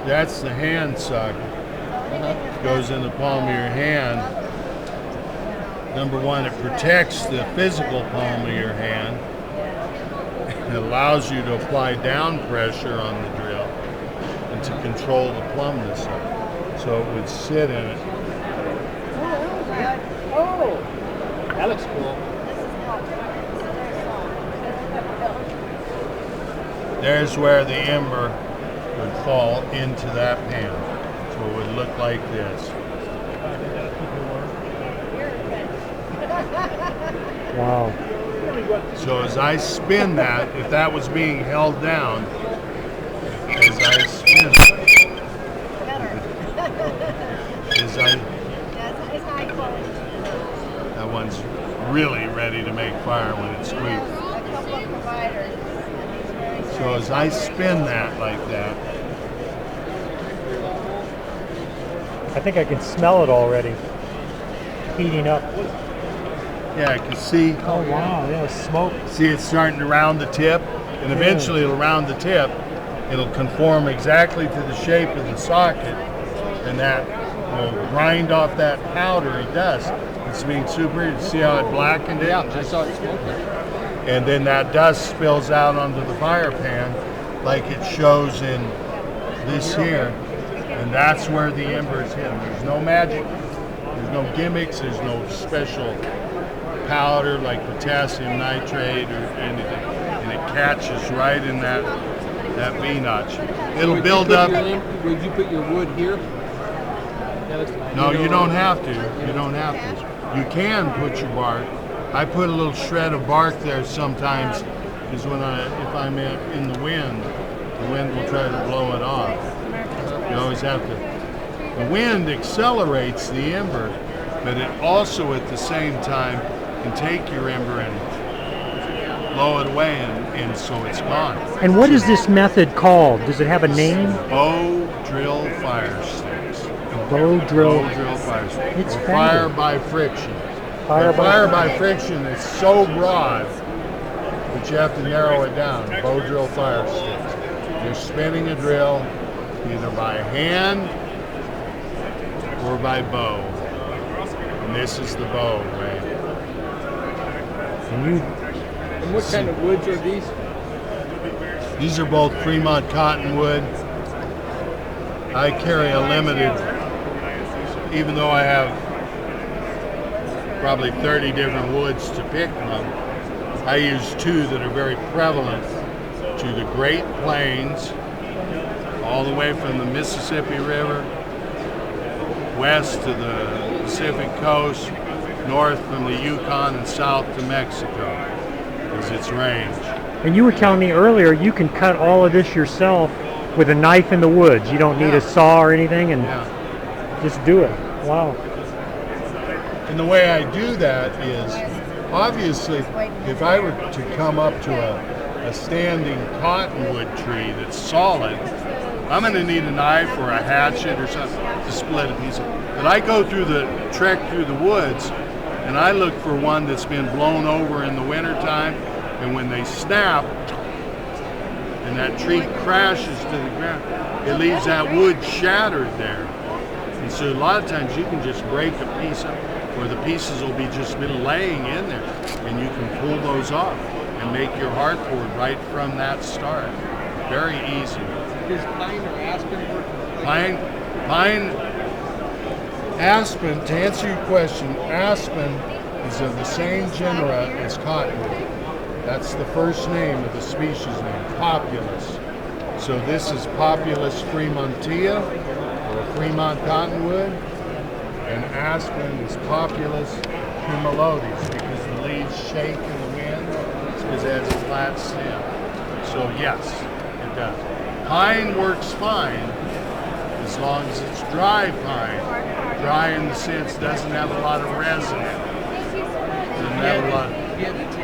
That's the hand socket. Goes in the palm of your hand. Number one, it protects the physical palm of your hand. It allows you to apply down pressure on the drill and to control the plumbness of it. So it would sit in it. Oh, that looks cool. There's where the ember would fall into that pan. So it would look like this. Wow. So as I spin that, if that was being held down, as I spin it, that one's really ready to make fire when it's squeezed. So as I spin that like that, I think I can smell it already. Heating up. yeah, I can see. Oh wow, yeah, smoke. See, it's starting to round the tip, and eventually it'll round the tip. It'll conform exactly to the shape of the socket, and that will grind off that powdery dust. It's being super. See how it blackened it? Yeah, I saw it smoking. And then that dust spills out onto the fire pan, like it shows in this here, and that's where the embers hit. There's no magic. There's no gimmicks. There's no special powder like potassium nitrate or anything, and it catches right in that V-notch. It'll build up. Would you put your wood here? No, you don't have to. You don't have to. You can put your bark. I put a little shred of bark there sometimes, because if I'm in the wind will try to blow it off. You always have to. The wind accelerates the ember, but it also at the same time can take your ember and blow it away, and so it's gone. And what is this method called? Does it have a name? Bow drill fire sticks. Bow drill. Bow drill fire sticks. It's Or fire fabulous. by friction. Fire Fire by- by friction is so broad that you have to narrow it down. Bow drill fire sticks. You're spinning a drill either by hand or by bow. And this is the bow, right? And what kind of woods are these? These are both Fremont cottonwood. I carry a limited, even though I have probably 30 different woods to pick from. I use two that are very prevalent to the Great Plains, all the way from the Mississippi River, west to the Pacific coast, north from the Yukon and south to Mexico, is its range. And you were telling me earlier you can cut all of this yourself with a knife in the woods. You don't need a saw or anything, and just do it. Wow. And the way I do that is, obviously, if I were to come up to a standing cottonwood tree that's solid, I'm going to need a knife or a hatchet or something to split a piece of. But I go through the trek through the woods, and I look for one that's been blown over in the wintertime, and when they snap and that tree crashes to the ground, it leaves that wood shattered there. And so a lot of times you can just break a piece up where the pieces will be just been laying in there, and you can pull those off and make your hardboard right from that start. Very easy. Is pine or aspen work? Aspen, to answer your question, aspen is of the same genera as cottonwood. That's the first name of the species name, Populus. So this is Populus fremontia, or Fremont cottonwood, and aspen is Populus humilodis, because the leaves shake in the wind, it's because it has a flat stem. So yes, it does. Pine works fine as long as it's dry pine. Dry in the sense doesn't have a lot of resin in it. Doesn't have a lot. Yeah, the